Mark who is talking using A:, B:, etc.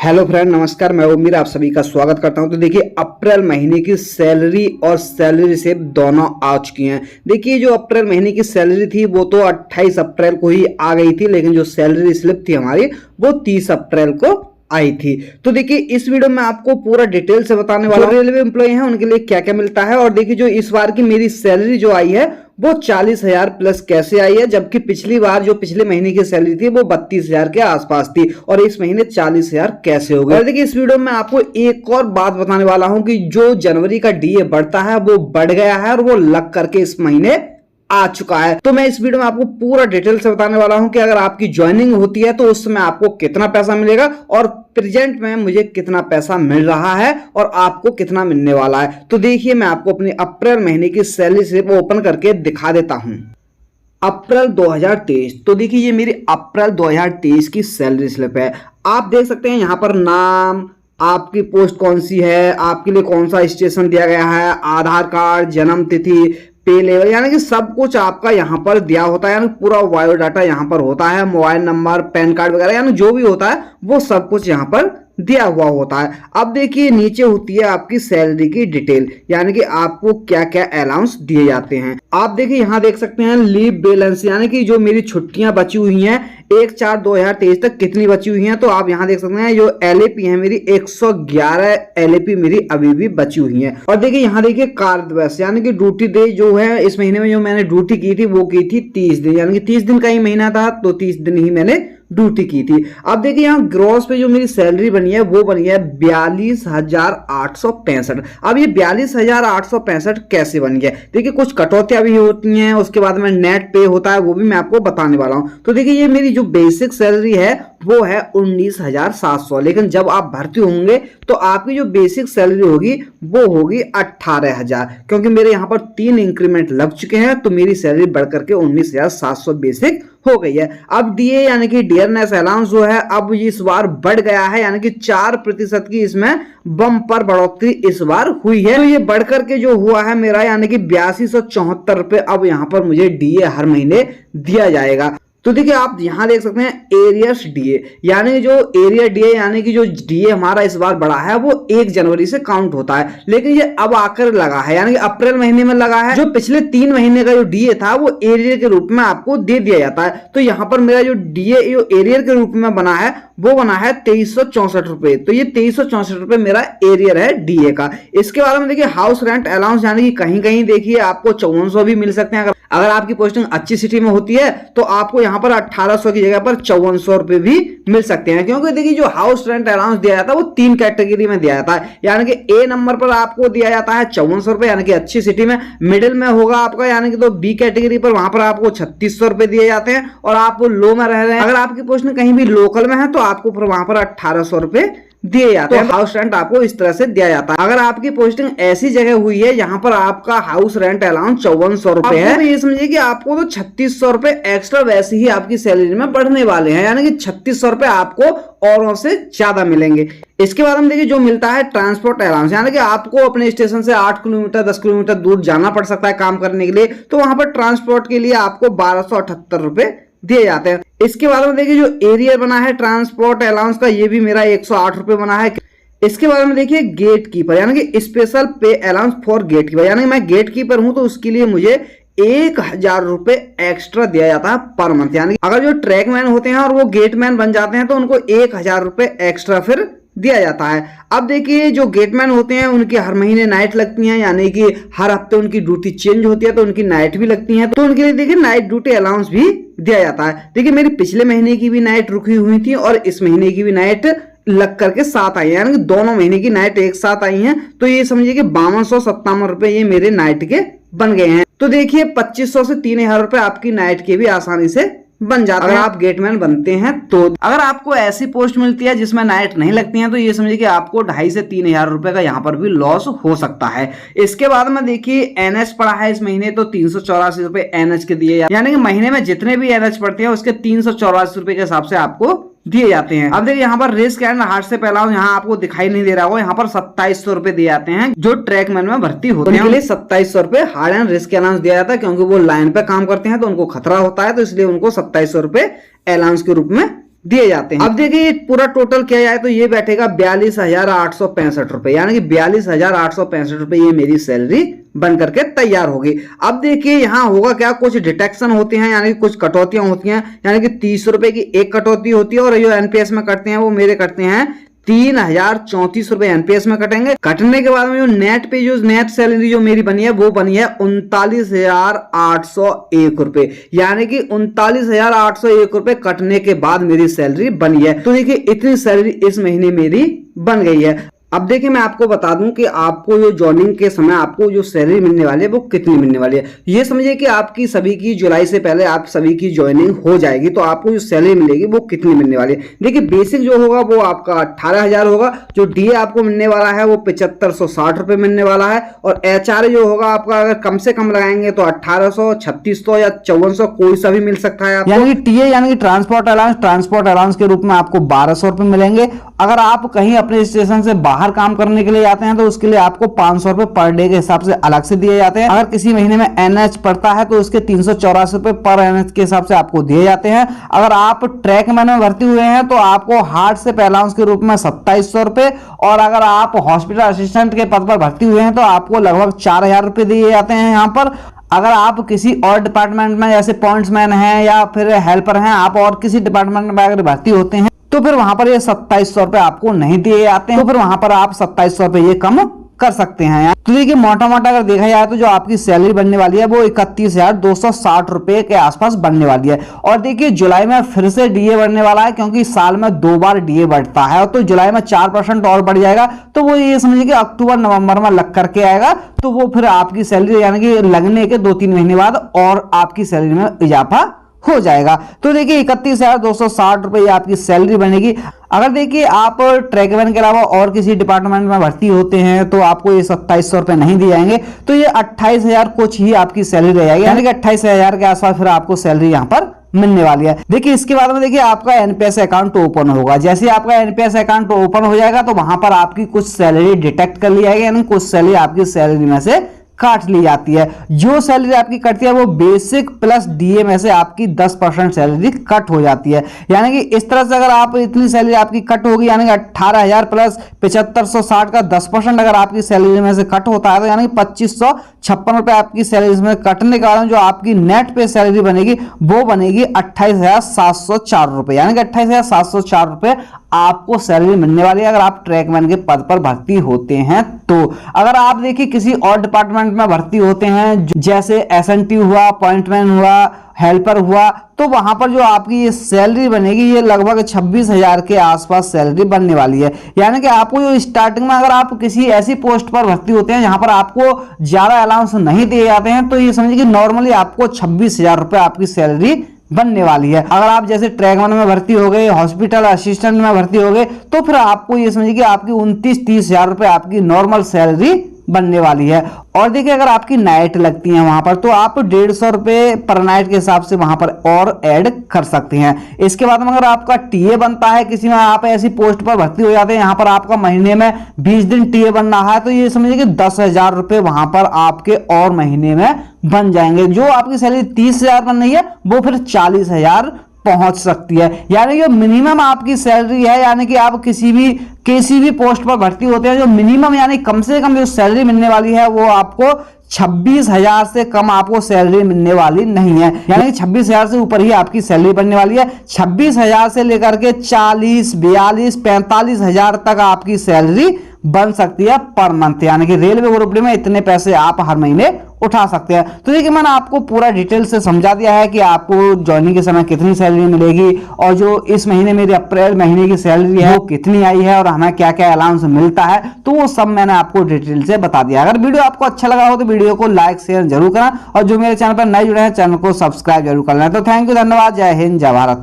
A: Hello friend, नमस्कार। मैं उम्मीद आप सभी का स्वागत करता हूं। तो देखिए, अप्रैल महीने की सैलरी और सैलरी स्लिप दोनों आ चुकी हैं। देखिए, जो अप्रैल महीने की सैलरी थी वो तो 28 अप्रैल को ही आ गई थी, लेकिन जो सैलरी स्लिप थी हमारी वो 30 अप्रैल को आई थी। तो देखिए, इस वीडियो में आपको पूरा डिटेल से बताने वाला हूं रेलवे एम्प्लॉय हैं उनके लिए क्या क्या मिलता है। और देखिए, जो इस बार की मेरी सैलरी जो आई है वो 40,000 प्लस कैसे आई है, जबकि पिछली बार जो पिछले महीने की सैलरी थी वो 32,000 के आसपास थी और इस महीने 40,000 कैसे हो गए। और देखिए, इस वीडियो में आपको एक और बात बताने वाला हूं कि जो जनवरी का डीए बढ़ता है वो बढ़ गया है और वो लग करके इस महीने आ चुका है। तो मैं इस वीडियो में आपको पूरा डिटेल से बताने वाला हूं कि अगर आपकी ज्वाइनिंग होती है तो उस समय आपको कितना पैसा मिलेगा और प्रेजेंट में मुझे कितना पैसा मिल रहा है और आपको कितना मिलने वाला है। तो देखिए, मैं आपको अपनी अप्रैल महीने की सैलरी स्लिप ओपन करके दिखा देता हूं। अप्रैल 2023। तो देखिए, ये मेरी अप्रैल 2023 की सैलरी स्लिप है। आप देख सकते हैं यहां पर नाम, आपकी पोस्ट कौन सी है, आपके लिए कौन सा स्टेशन दिया गया है, आधार कार्ड, जन्म तिथि, पे लेवल, यानी कि सब कुछ आपका यहाँ पर दिया होता है। यानी पूरा बायोडाटा यहाँ पर होता है, मोबाइल नंबर, पैन कार्ड वगैरह, यानी जो भी होता है वो सब कुछ यहाँ पर दिया हुआ होता है। अब देखिए, नीचे होती है आपकी सैलरी की डिटेल, यानी कि आपको क्या क्या अलाउंस दिए जाते हैं। आप देखिए, यहाँ देख सकते हैं लीव बैलेंस, यानी कि जो मेरी छुट्टियां बची हुई हैं 1/4/2023 तक कितनी बची हुई हैं। तो आप यहाँ देख सकते हैं जो एलएपी है मेरी 111 एलएपी मेरी अभी भी बची हुई है। और देखिए, यहाँ देखिए कार्य दिवस, यानी कि ड्यूटी डे जो है इस महीने में जो मैंने ड्यूटी की थी वो की थी 30 दिन, यानी कि 30 दिन का ही महीना था तो 30 दिन ही मैंने ड्यूटी की थी। अब देखिए, यहाँ ग्रॉस पे जो मेरी सैलरी बनी है वो बनी है 42,865। अब ये 42,865 कैसे बन गया? देखिए, कुछ कटौतियां भी होती हैं, उसके बाद में नेट पे होता है, वो भी मैं आपको बताने वाला हूं। तो देखिए, ये मेरी जो बेसिक सैलरी है वो है 19,700, लेकिन जब आप भर्ती होंगे तो आपकी जो बेसिक सैलरी होगी वो होगी 18,000, क्योंकि मेरे यहाँ पर 3 इंक्रीमेंट लग चुके हैं तो मेरी सैलरी बढ़कर के 19,700 बेसिक हो गई है। अब डीए यानी कि डियरनेस अलाउंस जो है अब इस बार बढ़ गया है, यानी कि 4% की इसमें बम्पर बढ़ोतरी इस बार हुई है। तो ये बढ़कर के जो हुआ है मेरा, यानी कि 8274 रुपए अब यहाँ पर मुझे डीए हर महीने दिया जाएगा। तो देखिए, आप यहां देख सकते हैं एरियस डीए, यानी जो एरिया डीए, यानी कि जो डीए हमारा इस बार बढ़ा है वो 1 जनवरी से काउंट होता है, लेकिन ये अब आकर लगा है, यानी कि अप्रैल महीने में लगा है। जो पिछले 3 महीने का जो डीए था वो एरियर के रूप में आपको दे दिया जाता है। तो यहाँ पर मेरा जो डीए जो एरियर के रूप में बना है वो बना है 2364 रुपए। तो ये 2364 रुपए मेरा एरियर है डीए का। इसके बाद में देखिए हाउस रेंट अलाउंस, यानी कि कहीं कहीं देखिए आपको 5400 भी मिल सकते हैं। अगर आपकी पोस्टिंग अच्छी सिटी में होती है तो आपको यहाँ पर 1800 की जगह पर 5400 रुपए भी मिल सकते हैं, क्योंकि देखिए जो हाउस रेंट अलाउंस दिया जाता है वो 3 कैटेगरी में दिया जाता है। यानी कि ए नंबर पर आपको दिया जाता है 5400 रुपए, यानी कि अच्छी सिटी में। मिडिल में होगा आपका, यानी कि तो बी कैटेगरी पर वहां पर आपको 3600 रुपए दिए जाते हैं। और आप लो में रह रहे हैं, अगर आपकी पोस्टिंग कहीं भी लोकल में है तो आपको फिर वहां पर 1800 रुपए दिए जाते हैं। हाउस रेंट आपको इस तरह से दिया जाता है। अगर आपकी पोस्टिंग ऐसी जगह हुई है यहाँ पर आपका हाउस रेंट अलाउंस 5400 रुपए है, तो ये समझिए कि आपको तो 3600 रुपए एक्स्ट्रा वैसे ही आपकी सैलरी में बढ़ने वाले हैं, यानी कि 3600 रुपए आपको औरों से ज्यादा मिलेंगे। इसके बाद हम देखिए जो मिलता है ट्रांसपोर्ट अलाउंस, यानी कि आपको अपने स्टेशन से 8 किलोमीटर 10 किलोमीटर दूर जाना पड़ सकता है काम करने के लिए, तो वहां पर ट्रांसपोर्ट के लिए आपको 1278 रुपए दिए जाते हैं। इसके बाद में देखिए जो एरियर बना है ट्रांसपोर्ट अलाउंस का, ये भी मेरा 108 रुपए बना है। इसके बाद में देखिए गेट कीपर, यानी कि स्पेशल पे अलाउंस फॉर गेट कीपर, यानी मैं गेट कीपर हूं तो उसके लिए मुझे 1000 रुपए एक्स्ट्रा दिया जाता है पर मंथ। यानी अगर जो ट्रैकमैन होते हैं और वो गेटमैन बन जाते हैं तो उनको 1000 रुपए एक्स्ट्रा फिर दिया जाता है। अब देखिए, जो गेटमैन होते हैं उनकी हर महीने नाइट लगती हैं, यानी कि हर हफ्ते उनकी ड्यूटी चेंज होती है तो उनकी नाइट भी लगती है, तो उनके लिए देखिए नाइट ड्यूटी अलाउंस भी दिया जाता है। देखिए, मेरी पिछले महीने की भी नाइट रुकी हुई थी और इस महीने की भी नाइट लग करके साथ आई है, यानी कि दोनों महीने की नाइट एक साथ आई हैं। तो ये समझिए कि 5257 रुपए ये मेरे नाइट के बन गए हैं। तो देखिए 2500 से 3000 रुपए आपकी नाइट के भी आसानी से बन जाता है अगर आप गेटमैन बनते हैं तो। अगर आपको ऐसी पोस्ट मिलती है जिसमें नाइट नहीं लगती है तो ये समझिए कि आपको 2500 से 3000 रुपए का यहाँ पर भी लॉस हो सकता है। इसके बाद में देखिए एनएच पड़ा है इस महीने, तो 384 रुपए एनएच के दिए, यानी कि महीने में जितने भी एनएच पड़ते हैं उसके 384 रुपए के हिसाब से आपको दिए जाते हैं। अब देखिए यहाँ पर रिस्क एंड हार्ट से पहला यहाँ आपको दिखाई नहीं दे रहा होगा, यहाँ पर 2700 रुपए दिए जाते हैं जो ट्रैकमैन में भर्ती होते हैं। उनके लिए 2700 रुपए हार्ड एंड रिस्क अलाउंस दिया जाता है, क्योंकि वो लाइन पे काम करते हैं तो उनको खतरा होता है, तो इसलिए उनको 2700 रुपए अलाउंस के रूप में दिए जाते हैं। अब देखिए पूरा टोटल किया जाए तो ये बैठेगा 42,865 रुपए, यानी कि 42,865 रुपए ये मेरी सैलरी बन करके तैयार होगी। अब देखिए यहाँ होगा क्या, कुछ डिटेक्शन होते हैं, यानी कि कुछ कटौतियां होती हैं, यानी कि 30 रुपए की एक कटौती होती है और जो एनपीएस में कटते हैं वो मेरे कटते हैं 3,034 रुपए एनपीएस में कटेंगे। कटने के बाद में जो नेट पे जो नेट सैलरी जो मेरी बनी है वो बनी है 39,801 रुपए, यानी कि 39,801 रुपए कटने के बाद मेरी सैलरी बनी है। तो देखिए इतनी सैलरी इस महीने मेरी बन गई है। अब देखिए मैं आपको बता दूं कि आपको जो जॉइनिंग के समय आपको जो सैलरी मिलने वाली है वो कितनी मिलने वाली है। ये समझिए कि आपकी सभी की जुलाई से पहले आप सभी की ज्वाइनिंग हो जाएगी तो आपको जो सैलरी मिलेगी वो कितनी मिलने वाली है। देखिए बेसिक जो होगा वो आपका 18,000 होगा, जो डीए आपको मिलने वाला है वो 7560 रुपए मिलने वाला है, और एचआर जो होगा आपका अगर कम से कम लगाएंगे तो 1800, 3600 या 5400 कोई सा भी मिल सकता है आपको। यानी कि टीए यानी कि ट्रांसपोर्ट अलाउंस के रूप में आपको 1200 रुपए मिलेंगे। अगर आप कहीं अपने स्टेशन से बाहर काम करने के लिए जाते हैं तो उसके लिए आपको 500 रुपए पर डे के हिसाब से अलग से दिए जाते हैं। अगर किसी महीने में एनएच पड़ता है तो उसके 384 रुपए पर एनएच के हिसाब से आपको दिए जाते हैं। अगर आप ट्रैक मैन में भर्ती हुए हैं तो आपको हार्ट से अलाउंस के रूप में 2700 रुपए, और अगर आप हॉस्पिटल असिस्टेंट के पद पर भर्ती हुए हैं तो आपको लगभग 4000 रुपए दिए जाते हैं यहाँ पर। अगर आप किसी और डिपार्टमेंट में जैसे पॉइंट्समैन हैं या फिर हेल्पर हैं, आप और किसी डिपार्टमेंट में अगर भर्ती होते हैं तो फिर वहां पर ये 2700 रुपए आपको नहीं दिए जाते हैं, तो फिर वहां पर आप 2700 रुपए ये कम कर सकते हैं। तो देखिए मोटा मोटा अगर देखा जाए तो जो आपकी सैलरी बनने वाली है वो 31,260 रुपए के आसपास बनने वाली है। और देखिए जुलाई में फिर से डीए बढ़ने वाला है, क्योंकि साल में 2 बार डीए बढ़ता है, तो जुलाई में 4% और बढ़ जाएगा। तो वो ये समझिए कि अक्टूबर नवंबर में लग करके आएगा, तो वो फिर आपकी सैलरी यानी कि लगने के 2-3 महीने बाद और आपकी सैलरी में इजाफा हो जाएगा। तो देखिए 31,260 रुपए आपकी सैलरी बनेगी। अगर देखिए आप ट्रैकमैन के अलावा और किसी डिपार्टमेंट में भर्ती होते हैं तो आपको ये 2700 रुपए नहीं दिए जाएंगे, तो ये 28,000 कुछ ही आपकी सैलरी रह जाएगी, यानी कि 28,000 के आसपास फिर आपको सैलरी यहाँ पर मिलने वाली है। देखिए इसके बाद में देखिए आपका एनपीएस अकाउंट ओपन होगा। जैसे आपका एनपीएस अकाउंट ओपन हो जाएगा तो वहां पर आपकी कुछ सैलरी डिटेक्ट कर ली जाएगी, यानी कुछ सैलरी आपकी सैलरी में से काट ली जाती है। जो सैलरी आपकी कटती है वो बेसिक प्लस डीए में से आपकी 10% सैलरी कट हो जाती है। यानी कि इस तरह से अगर आप इतनी सैलरी आपकी कट होगी, यानी कि 18,000 प्लस 7560 का 10% अगर आपकी सैलरी में से कट होता है तो यानी कि 2556 रुपए आपकी सैलरी में कटने के कारण जो आपकी नेट पे सैलरी बनेगी वो बनेगी 28,704 रुपए, यानी कि 28,704 रुपए आपको सैलरी मिलने वाली है अगर आप ट्रैकमैन के पद पर भर्ती होते हैं। तो अगर आप देखिए किसी और डिपार्टमेंट में भर्ती होते हैं जैसे एसएनटी हुआ, पॉइंटमैन हुआ, हेल्पर हुआ, तो वहां पर जो आपकी ये सैलरी बनेगी ये लगभग 26,000 के आसपास सैलरी बनने वाली है। यानी कि आपको जो स्टार्टिंग में अगर आप किसी ऐसी पोस्ट पर भर्ती होते हैं जहां पर आपको ज्यादा अलाउंस नहीं दिए जाते हैं तो ये समझिए कि नॉर्मली आपको 26,000 रुपए आपकी सैलरी बनने वाली है। अगर आप जैसे ट्रैकमैन में भर्ती हो गए, हॉस्पिटल असिस्टेंट में भर्ती हो गए, तो फिर आपको ये समझिए कि आपकी 29-30 हजार रुपए आपकी नॉर्मल सैलरी बनने वाली है। और देखिए अगर आपकी नाइट लगती है वहां पर तो आप 150 रुपए पर नाइट के हिसाब से वहां पर और ऐड कर सकते हैं। इसके बाद में अगर आपका टीए बनता है, किसी में आप ऐसी पोस्ट पर भर्ती हो जाते हैं यहाँ पर आपका महीने में 20 दिन टीए बन रहा है, तो ये समझिए कि 10,000 रुपए वहां पर आपके और महीने में बन जाएंगे। जो आपकी सैलरी 30,000 बन रही है वो फिर 40,000 पहुंच सकती है। यानी कि मिनिमम आपकी सैलरी है, यानी कि आप किसी भी पोस्ट पर भर्ती होते हैं जो मिनिमम यानी कम से कम जो सैलरी मिलने वाली है वो आपको 26,000 से कम आपको सैलरी मिलने वाली नहीं है। यानी कि 26,000 से ऊपर ही आपकी सैलरी बनने वाली है। 26,000 से लेकर के 40, 42, 45,000 तक आपकी सैलरी बन सकती है पर मंथ, यानी कि रेलवे ग्रुप डी में इतने पैसे आप हर महीने उठा सकते हैं। तो देखिए मैंने आपको पूरा डिटेल से समझा दिया है कि आपको ज्वाइनिंग के समय कितनी सैलरी मिलेगी और जो इस महीने मेरी अप्रैल महीने की सैलरी है वो कितनी आई है और हमें क्या क्या अलाउंस मिलता है, तो वो सब मैंने आपको डिटेल से बता दिया। अगर वीडियो आपको अच्छा लगा हो तो वीडियो को लाइक शेयर जरूर करना और जो मेरे चैनल पर नए जुड़े हैं चैनल को सब्सक्राइब जरूर करना। तो थैंक यू, धन्यवाद, जय हिंद, जय भारत।